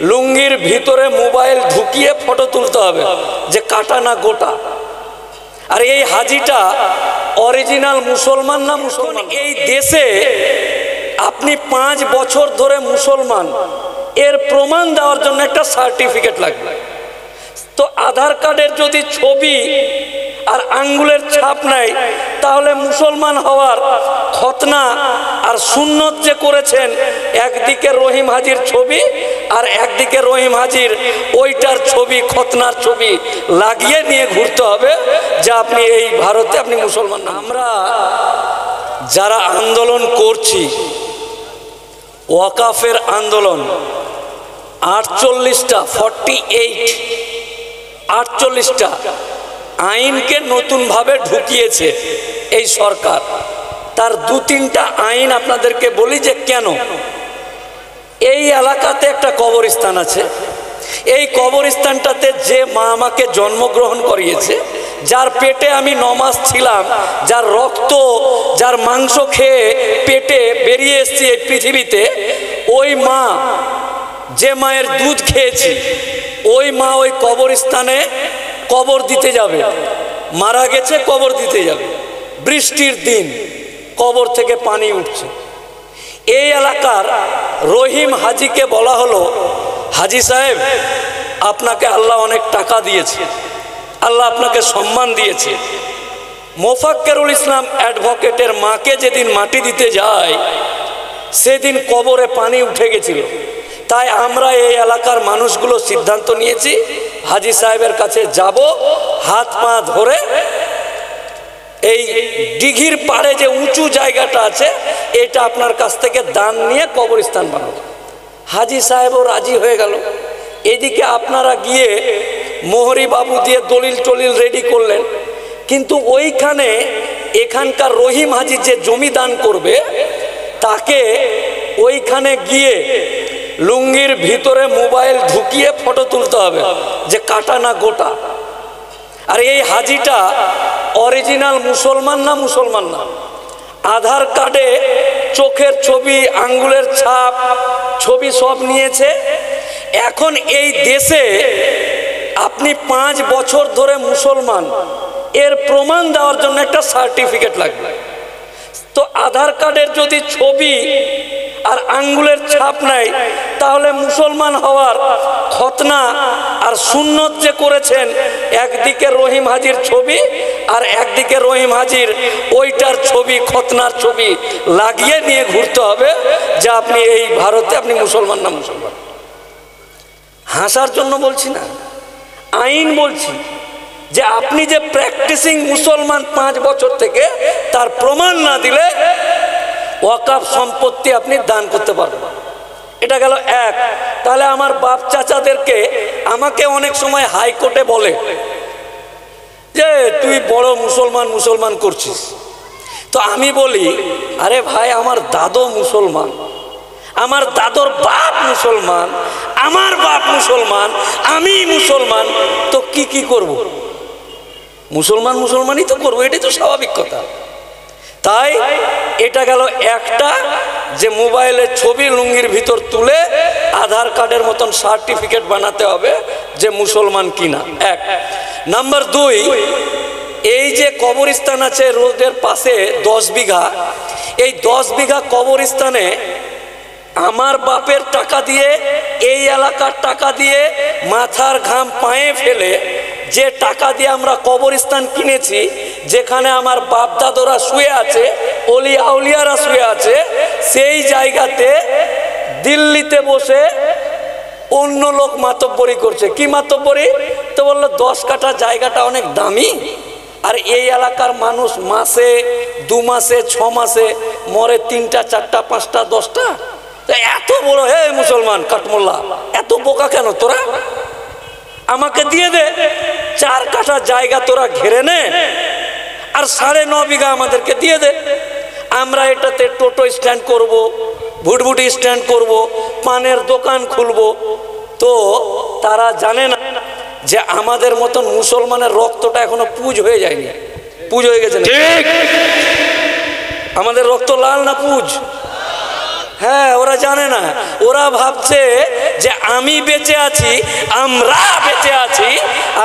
লুঙ্গির ভিতরে মোবাইল ঢুকিয়ে ফটো তুলতে হবে যে কাটা না গোটা। আর এই হাজিটা অরিজিনাল মুসলমান না মুসলমান? এই দেশে আপনি 5 বছর ধরে মুসলমান এর প্রমাণ দেওয়ার জন্য একটা সার্টিফিকেট লাগবে। তো আধার কার্ডের যদি ছবি আর আঙ্গুলের ছাপ নাই, তাহলে মুসলমান হওয়ার খতনা আর সুন্নত যে করেছেন, একদিকে রহিম হাজির ছবি আর একদিকে রহিম হাজির ওইটার ছবি, খতনার ছবি লাগিয়ে নিয়ে ঘুরতে হবে যে আপনি এই ভারতে আপনি মুসলমান না। আমরা যারা আন্দোলন করছি, ওয়াকাফের আন্দোলন 48টা আইনকে নতুনভাবে ঢুকিয়েছে এই সরকার। তার 2-3টা আইন আপনাদেরকে বলি যে কেন। এই এলাকাতে একটা কবরস্থান আছে, এই কবরস্থানটাতে যে মা আমাকে জন্মগ্রহণ করিয়েছে, যার পেটে আমি 9 মাস ছিলাম, যার রক্ত যার মাংস খেয়ে পেটে বেরিয়ে এসেছি এই পৃথিবীতে, ওই মা, যে মায়ের দুধ খেয়েছি, ওই মা ওই কবরস্থানে কবর দিতে যাবে। মারা গেছে, কবর দিতে যাবে। বৃষ্টির দিন কবর থেকে পানি উঠছে। এই এলাকার রহিম হাজিকে বলা হলো, হাজি সাহেব আপনাকে আল্লাহ অনেক টাকা দিয়েছে, আল্লাহ আপনাকে সম্মান দিয়েছে। মোফাক্কেরুল ইসলাম অ্যাডভোকেটের মাকে যেদিন মাটি দিতে যায়, সেদিন কবরে পানি উঠে গেছিল। তাই আমরা এই এলাকার মানুষগুলো সিদ্ধান্ত নিয়েছি হাজি সাহেবের কাছে যাব, হাত পা ধরে এই দিঘির পাড়ে যে উঁচু জায়গাটা আছে, এটা আপনার কাছ থেকে দান নিয়ে কবরস্থান বানাবো। হাজি সাহেবও রাজি হয়ে গেল। এদিকে আপনারা গিয়ে মোহরি বাবু দিয়ে দলিল টলিল রেডি করলেন, কিন্তু ওইখানে এখানকার রহিম হাজি যে জমি দান করবে, তাকে ওইখানে গিয়ে লুঙ্গির ভিতরে মোবাইল ঢুকিয়ে ফটো তুলতে হবে যে কাটা না গোটা। আর এই হাজিটা অরিজিনাল মুসলমান না মুসলমান না? আধার কার্ডে চোখের ছবি, আঙ্গুলের ছাপ ছবি সব নিয়েছে। এখন এই দেশে আপনি 5 বছর ধরে মুসলমান এর প্রমাণ দেওয়ার জন্য একটা সার্টিফিকেট লাগবে। তো আধার কার্ডের যদি ছবি আর আঙ্গুলের ছাপ নাই, তাহলে মুসলমান হওয়ার খতনা আর সুন্নত যে করেছেন, একদিকে রহিম হাজির ছবি আর একদিকে রহিম হাজির ওইটার ছবি, খতনার ছবি লাগিয়ে নিয়ে ঘুরতে হবে যে আপনি এই ভারতে আপনি মুসলমান না মুসলমান। হাসার জন্য বলছি না, আইন বলছি যে আপনি যে প্র্যাকটিসিং মুসলমান 5 বছর থেকে, তার প্রমাণ না দিলে ওয়াকাফ সম্পত্তি আপনি দান করতে পারবেন। এটা গেল এক। তাহলে আমার বাপ চাচাদেরকে আমাকে অনেক সময় হাইকোর্টে বলে যে তুই বড় মুসলমান মুসলমান করছিস। তো আমি বলি, আরে ভাই, আমার দাদু মুসলমান, আমার দাদুর বাপ মুসলমান, আমার বাপ মুসলমান, আমি মুসলমান, তো কি করব? মুসলমান মুসলমানই তো করবো, এটাই তো স্বাভাবিক কথা। তাই এটা গেল একটা, যে মোবাইলের ছবি লুঙ্গির ভিতর তুলে আধার কার্ডের মতন সার্টিফিকেট বানাতে হবে যে মুসলমান কিনা। 1 নাম্বার 2, এই যে কবরস্থান আছে রোডের পাশে 10 বিঘা, এই 10 বিঘা কবরস্থানে আমার বাপের টাকা দিয়ে, এই এলাকার টাকা দিয়ে, মাথার ঘাম পায়ে ফেলে যে টাকা দিয়ে আমরা কবরস্থান কিনেছি, যেখানে আমার বাপ দাদুরা শুয়ে আছে, অলি আউলিয়ারা শুয়ে আছে, সেই জায়গাতে দিল্লিতে বসে অন্য লোক মাতব্বরি করছে। কি মাতব্বরি? তো বললো 10 কাঠা জায়গাটা অনেক দামি, আর এই এলাকার মানুষ মাসে, 2 মাসে, 6 মাসে মরে 3টা 4টা 5টা 10টা। তো এত বড়, হে মুসলমান কাঠমোল্লা, এত বোকা কেন তোরা? আমাকে দিয়ে দে 4 কাঠা জায়গা, তোরা ঘেরে নে, আর 9.5 বিঘা আমাদেরকে দিয়ে দে। আমরা এটাতে টোটো স্ট্যান্ড করব, ভুটভুটি স্ট্যান্ড করব, পানের দোকান খুলব। তো তারা জানে না যে আমাদের মতন মুসলমানের রক্তটা এখনো পুজ হয়ে যায়নি। পুজ হয়ে গেছে না? আমাদের রক্ত লাল না পুজ? হ্যাঁ, ওরা জানে না। ওরা ভাবছে যে আমি বেঁচে আছি, আমরা বেঁচে আছি,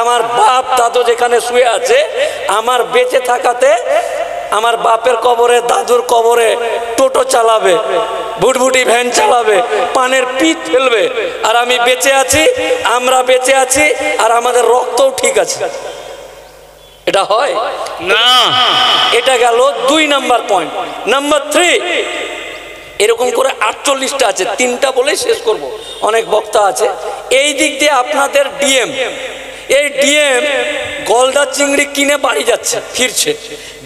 আমার বাপ দাদু যেখানে শুয়ে আছে, আমার বেঁচে থাকাতে আমার বাপের কবরে দাদুর কবরে টোটো চালাবে, ভুটভুটি ভ্যান চালাবে, পানের পিঠ ফেলবে, আর আমি বেঁচে আছি, আমরা বেঁচে আছি, আর আমাদের রক্তও ঠিক আছে। এটা হয় না। এটা গেল 2 নাম্বার পয়েন্ট। নাম্বার 3, এরকম করে 48টা আছে, 3টা বলে শেষ করব, অনেক বক্তা আছে। এই দিক দিয়ে আপনাদের ডিএম, এই ডিএম গলদা চিংড়ি কিনে বাড়ি যাচ্ছে, ফিরছে,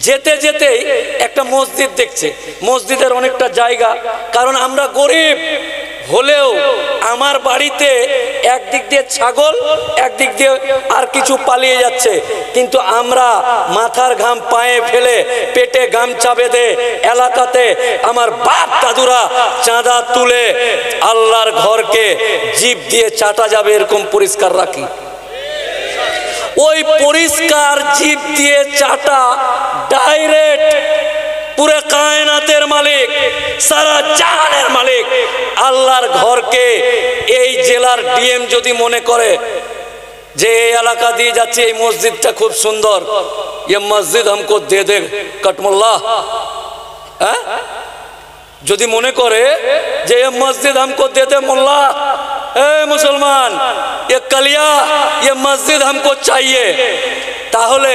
যেতে যেতেই একটা মসজিদ দেখছে, মসজিদের অনেকটা জায়গা, কারণ আমরা গরিব হলেও আমার বাড়িতে একদিক দিয়ে ছাগল, একদিক দিয়ে আর কিছু পালিয়ে যাচ্ছে, কিন্তু আমরা মাথার ঘাম পায়ে ফেলে পেটে গামছা বেঁধে এলাকাতে আমার বাপ দাদুরা চাঁদা তুলে আল্লাহর ঘরকে জিভ দিয়ে চাটা যাবে এরকম পরিষ্কার রাখি। ওই পরিষ্কার জিভ দিয়ে চাটা ডাইরেক্ট পুরো কায়নাতের মালিক, সারা জাহানের মালিক আল্লাহর ঘরকে এই জেলার ডিএম যদি মনে করে যে এই এলাকা দিয়ে যাচ্ছে, এই মসজিদটা খুব সুন্দর, ये মসজিদ हमको दे दे कटमुल्ला, হ্যাঁ, যদি মনে করে যে ये मस्जिद हमको दे दे मुल्ला, ए मुसलमान ये कलिया ये मस्जिद हमको चाहिए, তাহলে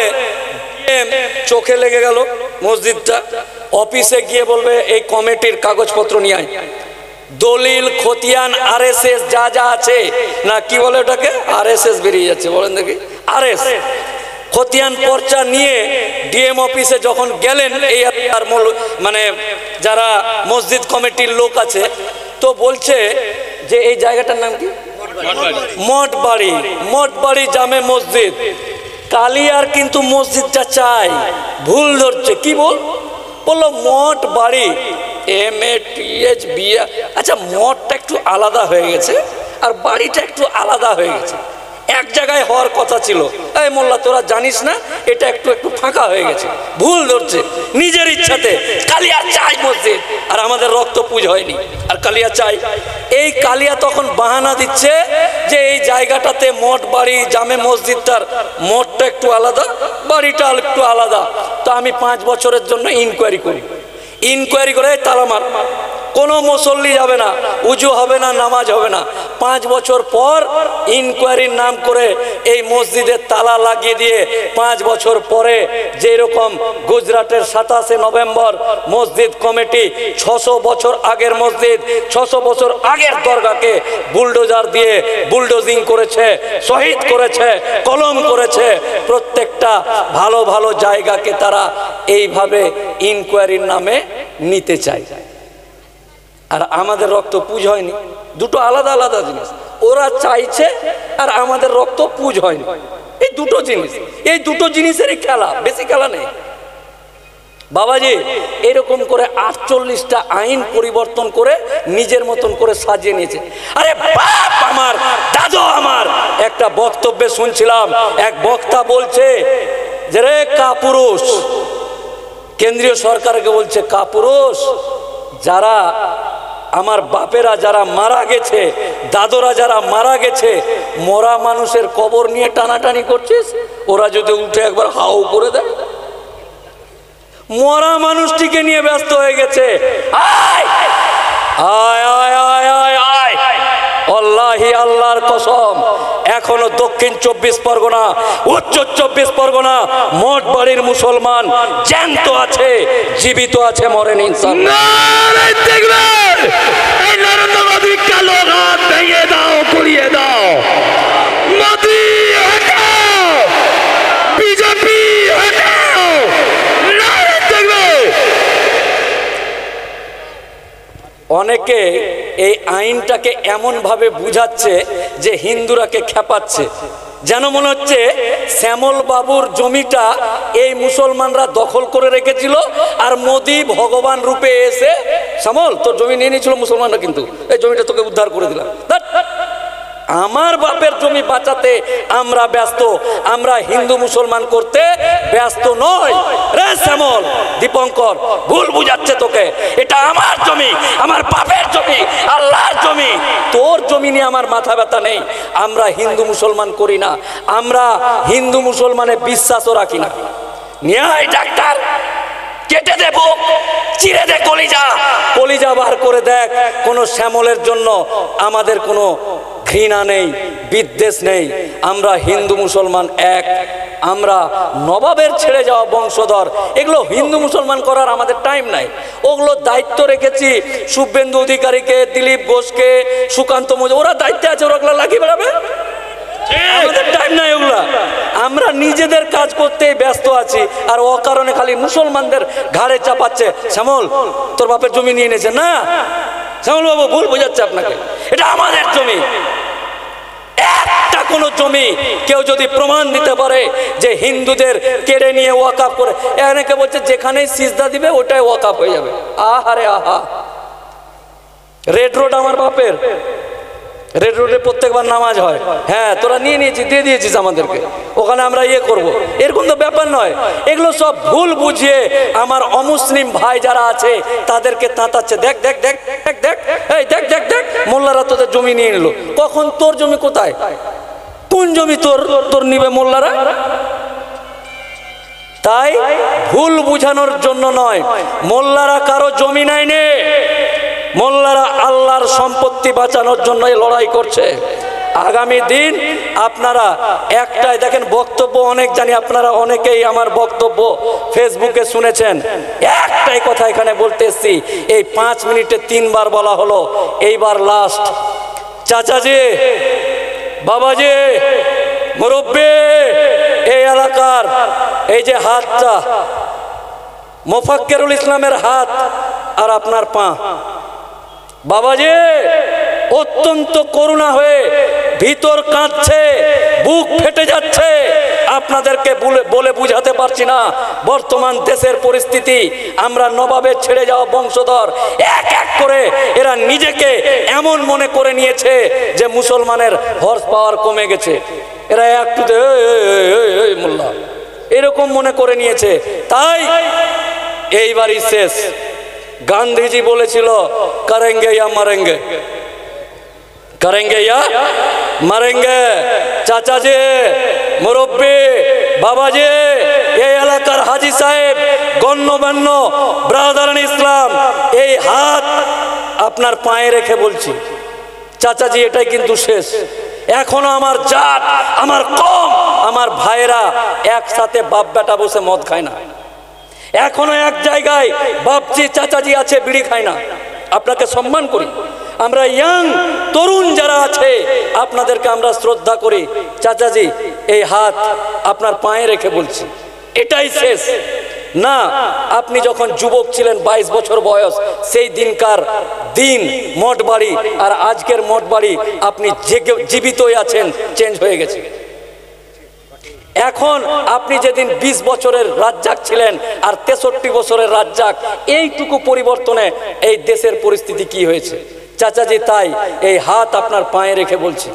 চোখে লেগে গেল মসজিদটা, অফিসে গিয়ে বলবে এই কমিটির কাগজপত্র নিয়ে আয়, দলিল খতিয়ান আরএসএস যা যা আছে, না কি বলে ওটাকে, আরএসএস বেরিয়ে যাচ্ছে, বলেন দেখি, আরএস খতিয়ান পর্চা নিয়ে ডিএম অফিসে যখন গেলেন, এই মানে যারা মসজিদ কমিটির লোক আছে, তো বলছে যে এই জায়গাটার নাম কি, মঠবাড়ি, মঠবাড়ি জামে মসজিদ, কালিয়ার কিন্তু মসজিদটা চাই, ভুল ধরছে, কি বললো মঠ বাড়ি, MATH আচ্ছা, মঠটা একটু আলাদা হয়ে গেছে আর বাড়িটা একটু আলাদা হয়ে গেছে, এক জায়গায় হওয়ার কথা ছিল, এই মোল্লা তোরা জানিস না এটা একটু একটু ফাঁকা হয়ে গেছে, ভুল ধরছে নিজের ইচ্ছাতে, কালিয়া চাই মসজিদ, আর আমাদের রক্ত পুজ হয়নি আর কালিয়া চাই। এই কালিয়া তখন বাহানা দিচ্ছে যে এই জায়গাটাতে মঠ বাড়ি জামে মসজিদটার মঠটা একটু আলাদা, বাড়িটা একটু আলাদা, তো আমি 5 বছরের জন্য ইনকোয়ারি করি, ইনকোয়ারি করে তালা মার, কোনো মুসল্লি যাবে না, উজু হবে না, নামাজ হবে না। 5 বছর পর ইনকোয়ারির নাম করে এই মসজিদের তালা লাগিয়ে দিয়ে 5 বছর পরে যেরকম গুজরাটের 27শে নভেম্বর মসজিদ কমিটি 600 বছর আগের মসজিদ, 600 বছর আগের দরগাকে বুলডোজার দিয়ে বুলডোজিং করেছে, শহীদ করেছে, কলম করেছে, প্রত্যেকটা ভালো ভালো জায়গাকে তারা এইভাবে ইনকোয়ারির নামে নিতে চায়। আর আমাদের রক্ত পুজ হয়নি, দুটো আলাদা আলাদা জিনিস, ওরা চাইছে আর আমাদের রক্ত পুজ হয়নি, এই দুটো জিনিস, এই দুটো জিনিসেরই খেলা, বেশি খেলা নেই বাবাজি। এরকম করে 48টা আইন পরিবর্তন করে নিজের মতন করে সাজিয়ে নিয়েছে। আরে বাপ আমার, দাদু আমার, একটা বক্তব্যে শুনছিলাম এক বক্তা বলছে যে রে কাপুরুষ, কেন্দ্রীয় সরকারকে বলছে কাপুরুষ, যারা আমার বাপেরা যারা মারা গেছে, দাদুরা যারা মারা গেছে, মরা মানুষের কবর নিয়ে টানাটানি করছিস, ওরা যদি উঠে একবার হাউ করে দেয়, মরা মানুষটিকে নিয়ে ব্যস্ত হয়ে গেছে। আয় আয় আয় আয় আয় আয়, আল্লাহি আল্লাহর কসম, এখনো দক্ষিণ 24 পরগনা, উত্তর 24 পরগনা মঠ বাড়ির মুসলমান জ্যান্ত আছে, জীবিত আছে, মরেন ইনশাআল্লাহ। এই নরেন্দ্র মোদী কালো হাত ভেঙে দাও, ঘুরিয়ে দাও, মোদী হটাও, বিজেপি হটাও, অনেকে এই আইনটাকে এমন ভাবে বুঝাচ্ছে যে হিন্দুরাকে খেপাচ্ছে, যেন মনে হচ্ছে শ্যামল বাবুর জমিটা এই মুসলমানরা দখল করে রেখেছিল আর মোদি ভগবান রূপে এসে, শ্যামল তোর জমি নিয়ে নিয়েছিল মুসলমানরা, কিন্তু এই জমিটা তোকে উদ্ধার করে দিলাম। আমার বাপের জমি বাঁচাতে আমরা ব্যস্ত, আমরা হিন্দু মুসলমান করতে ব্যস্ত নয়। রে শ্যামল, দীপঙ্কর, ভুল বুঝাচ্ছে তোকে। এটা আমার জমি, আমার বাপের জমি, আল্লাহর জমি। তোর জমি নিয়ে আমার মাথা ব্যথা নেই। আমরা হিন্দু মুসলমান করি না, আমরা হিন্দু মুসলমানে বিশ্বাসও রাখি না। ন্যায় ডাক্তার, কেটে দেব, চিরে দে কলিজা, কলিজা বার করে দেখ। কোনো শ্যামলের জন্য আমাদের কোনো ঘৃণা নেই, বিদ্বেষ নেই। আমরা হিন্দু মুসলমান এক। আমরা নবাবের ছেড়ে যাওয়া বংশধর, এগুলো হিন্দু মুসলমান করার আমাদের টাইম নাই। ওগুলো দায়িত্ব রেখেছি শুভেন্দু অধিকারীকে, দিলীপ ঘোষকে, সুকান্ত মজুমদার, ওরা দায়িত্বে আছে, ওরা লাগিয়ে বেড়াবে। আমাদের টাইম নাই ওগুলা। আমরা নিজেদের কাজ করতে ব্যস্ত আছি, আর ও কারণে খালি মুসলমানদের ঘাড়ে চাপাচ্ছে। শ্যামল, তোর বাপের জমি নিয়ে নিয়েছে না? শ্যামল বাবু ভুল বোঝাচ্ছে আপনাকে। এটা আমাদের জমি। একটা কোন জমি কেউ যদি প্রমাণ দিতে পারে যে হিন্দুদের কেড়ে নিয়ে ওয়াকাফ করে, অনেকে বলছে যেখানেই সিজদা দিবে ওটাই ওয়াকাফ হয়ে যাবে। আহারে আহা, রেড রোড আমার বাপের, রেড রোডে প্রত্যেকবার নামাজ হয়। হ্যাঁ, তোরা নিয়ে নিয়েছিস, দিয়ে দিয়েছিস আমাদেরকে, ওখানে আমরা ইয়ে করবো, এরকম তো ব্যাপার নয়। এগুলো সব ভুল বুঝিয়ে আমার অমুসলিম ভাই যারা আছে তাদেরকে তাঁতাচ্ছে। দেখ দেখ দেখ দেখ দেখ, এই দেখ দেখ দেখ, মোল্লারা তোদের জমি নিয়ে নিল। কখন? তোর জমি কোথায়? কোন জমি তোর তোর নিবে মোল্লারা? তাই ভুল বুঝানোর জন্য নয়, মোল্লারা কারো জমি নাই নে, মোল্লারা আল্লাহর সম্পত্তি বাঁচানোর জন্য লড়াই করছে। আগামী দিন আপনারা একটাই দেখেন, বক্তব্য অনেক জানি, আপনারা অনেকেই আমার বক্তব্য ফেসবুকে শুনেছেন। একটাই কথা এখানে বলতে এসছি, এই 5 মিনিটে 3 বার বলা হলো, এইবার লাস্ট। চাচাজি, বাবাজি, মুরব্বি, এই এলাকার এই যে হাতটা, মোফাক্কেরুল ইসলামের হাত আর আপনার পা, বাবাজি অত্যন্ত করুণা হয়ে ভিতর কাঁদছে, বুক ফেটে যাচ্ছে। আপনাদেরকে বলে বুঝাতে পারছি না বর্তমান দেশের পরিস্থিতি। আমরা নবাবের ছেড়ে যাওয়া বংশধর, এক এক করে এরা নিজেকে এমন মনে করে নিয়েছে যে মুসলমানের হর্স পাওয়ার কমে গেছে। এরা একটুতে মোল্লা এরকম মনে করে নিয়েছে। তাই এইবারই শেষ। গান্ধীজি বলেছিল করেঙ্গে ইয়া মারেঙ্গে, করেঙ্গে ইয়া মারেঙ্গে। চাচাজি, মুরব্বি, বাবাজি, এই এলাকার হাজি সাহেব, গণ্যমান্য ব্রাদারান ইসলাম, এই হাত আপনার পায়ে রেখে বলছি, চাচাজি এটাই কিন্তু শেষ। এখনো আমার জাত, আমার কম, আমার ভাইরা একসাথে বাপ বেটা বসে মদ খায় না। এখনো এক জায়গায় বাপজি চাচাজি আছে, বিড়ি খায় না। আপনাকে সম্মান করি। আমরা ইয়াং তরুণ যারা আছে আপনাদেরকে আমরা শ্রদ্ধা করি। চাচাজি এই হাত আপনার পায়ে রেখে বলছি, এটাই শেষ। না, আপনি যখন যুবক ছিলেন, 22 বছর বয়স, সেই দিনকার দিন মঠ বাড়ি আর আজকের মঠ বাড়ি, আপনি জীবিতই আছেন, চেঞ্জ হয়ে গেছে। এখন আপনি যেদিন 20 বছরের রাজ্জাক ছিলেন আর 63 বছরের রাজ্জাক, এইটুকু পরিবর্তনে এই দেশের পরিস্থিতি কি হয়েছে চাচাজি। তাই এই হাত আপনার পায়ে রেখে বলছি,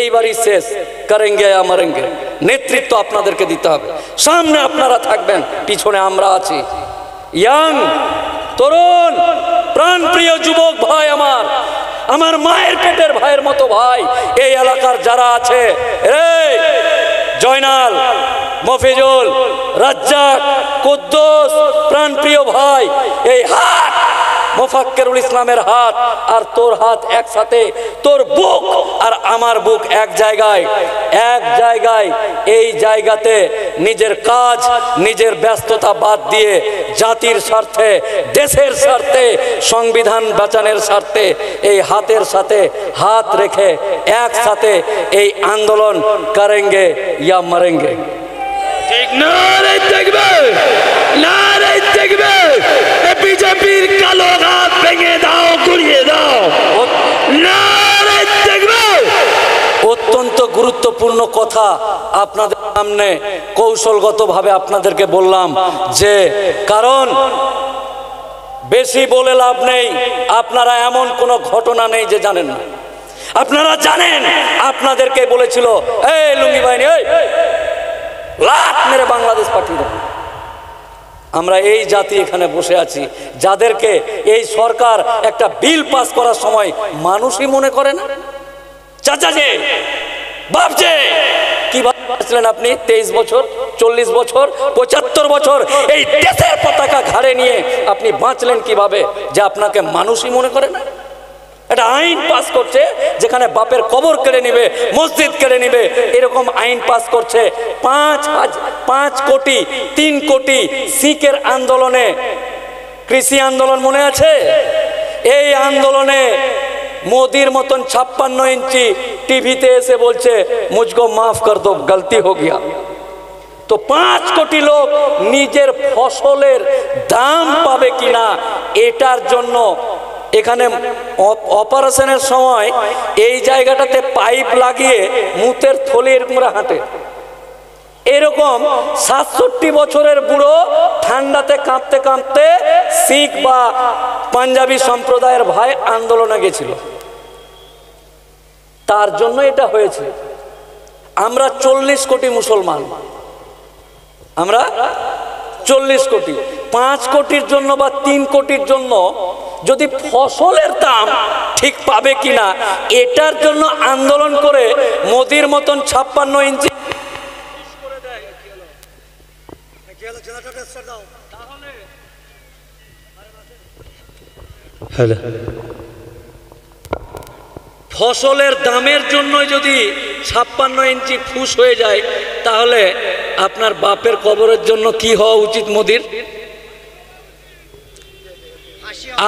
এইবারই শেষ। করেঙ্গে ইয়া মারেঙ্গে। নেতৃত্ব আপনাদেরকে দিতে হবে। সামনে আপনারা থাকবেন, পিছনে আমরা আছি। ইয়াং তরুণ প্রাণপ্রিয় যুবক ভাই, আমার মায়ের পেটের ভাইয়ের মতো ভাই, এই এলাকার যারা আছে, এই জয়নাল, মফিজুল, রাজ্জাক, কুদ্দুস, প্রাণপ্রিয় ভাই, এই হাত মোফাক্কেরুল ইসলামের হাত আর তোর হাত একসাথে, তোর বুক আর আমার বুক এক জায়গায়, এক জায়গায়। এই জায়গাতে নিজের কাজ, নিজের ব্যস্ততা বাদ দিয়ে জাতির স্বার্থে, দেশের স্বার্থে, সংবিধান বাঁচানোর স্বার্থে এই হাতের সাথে হাত রেখে একসাথে এই আন্দোলন করেঙ্গে ইয়া মরেঙ্গে। ঠিক নারে তাকবীর, নারে তাকবীর। বিজেপির কালো হাত ভেঙে দাও, গুড়িয়ে দাও, নারে তাকবীর। অত্যন্ত গুরুত্বপূর্ণ কথা আপনাদের সামনে কৌশলগতভাবে আপনাদেরকে বললাম, যে কারণ বেশি বলে লাভ নেই। আপনারা এমন কোনো ঘটনা নেই যে জানেন না। আপনারা জানেন আপনাদেরকে বলেছিল এই লুঙ্গি বাহিনী এই লাট মেরে বাংলাদেশ পাঠিয়ে দেব। আমরা এই জাতি এখানে বসে আছি যাদেরকে এই সরকার একটা বিল পাস করার সময় মানুষই মনে করে না। চাচা যে বাপজে কি ভাবছিলেন আপনি 23 বছর 40 বছর 75 বছর এই দেশের পতাকা ঘাড়ে নিয়ে আপনি বাঁচলেন কিভাবে যে আপনাকে মানুষই মনে করে না? একটা আইন পাস করছে যেখানে বাপের কবর কেড়ে নেবে, মসজিদ কেড়ে নেবে, এরকম আইন পাস করছে। 5 কোটি 3 কোটি শিখের আন্দোলনে, কৃষি আন্দোলন মনে আছে? এই আন্দোলনে মোদির মতন 56 ইঞ্চি টিভিতে এসে বলছে মুঝকো মাফ কর দো গলতি হো গিয়া। তো 5 কোটি লোক নিজের ফসলের দাম পাবে কিনা এটার জন্য এখানে অপারেশনের সময় এই জায়গাটাতে পাইপ লাগিয়ে মুতের থলি এরকম হাঁটে। এরকম 67 বছরের বুড়ো ঠান্ডাতে কাঁপতে কাঁপতে শিখ বা পাঞ্জাবি সম্প্রদায়ের ভাই আন্দোলনে গেছিল, তার জন্য এটা হয়েছে। আমরা 40 কোটি মুসলমান, আমরা 40 কোটি। 5 কোটির জন্য বা 3 কোটির জন্য যদি ফসলের দাম ঠিক পাবে কিনা এটার জন্য আন্দোলন করে মোদির মতন 56 ইঞ্চি ফসলের দামের জন্য যদি 56 ইঞ্চি ফুস হয়ে যায় তাহলে আপনার বাপের কবরের জন্য কি হওয়া উচিত মোদির?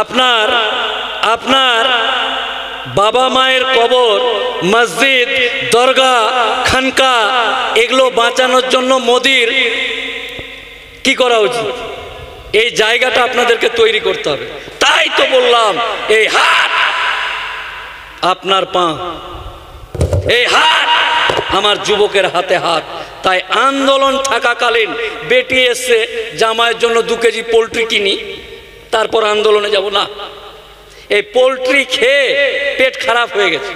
আপনার বাবা মায়ের কবর, মসজিদ, দরগা, খানকা এগুলো বাঁচানোর জন্য মোদির কি করা উচিত? এই জায়গাটা আপনাদেরকে তৈরি করতে হবে। তাই তো বললাম এই হাত আপনার পা, এই হাত আমার যুবকের হাতে হাত। তাই আন্দোলন থাকাকালীন বেটি এসে জামাইয়ের জন্য 2 কেজি পোলট্রি কিনি, তারপর আন্দোলনে যাব না। এই পোলট্রি খেয়ে পেট খারাপ হয়ে গেছে,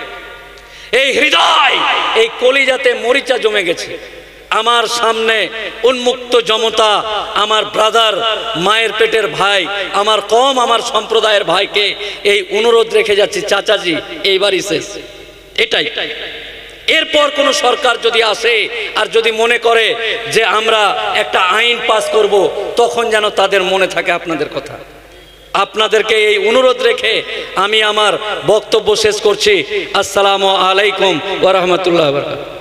এই হৃদয় এই কলিজাতে মরিচা জমে গেছে। আমার সামনে উন্মুক্ত জমতা আমার ব্রাদার, মায়ের পেটের ভাই, আমার কম, আমার সম্প্রদায়ের ভাইকে এই অনুরোধ রেখে যাচ্ছি, চাচাজি এইবারই শেষ, এটাই। এরপর কোন সরকার যদি আসে আর যদি মনে করে যে আমরা একটা আইন পাস করব, তখন যেন তাদের মনে থাকে আপনাদের কথা। আপনাদেরকে এই অনুরোধ রেখে আমি আমার বক্তব্য শেষ করছি। আসসালামু আলাইকুম ওয়া রাহমাতুল্লাহি ওয়া বারাকাতুহু।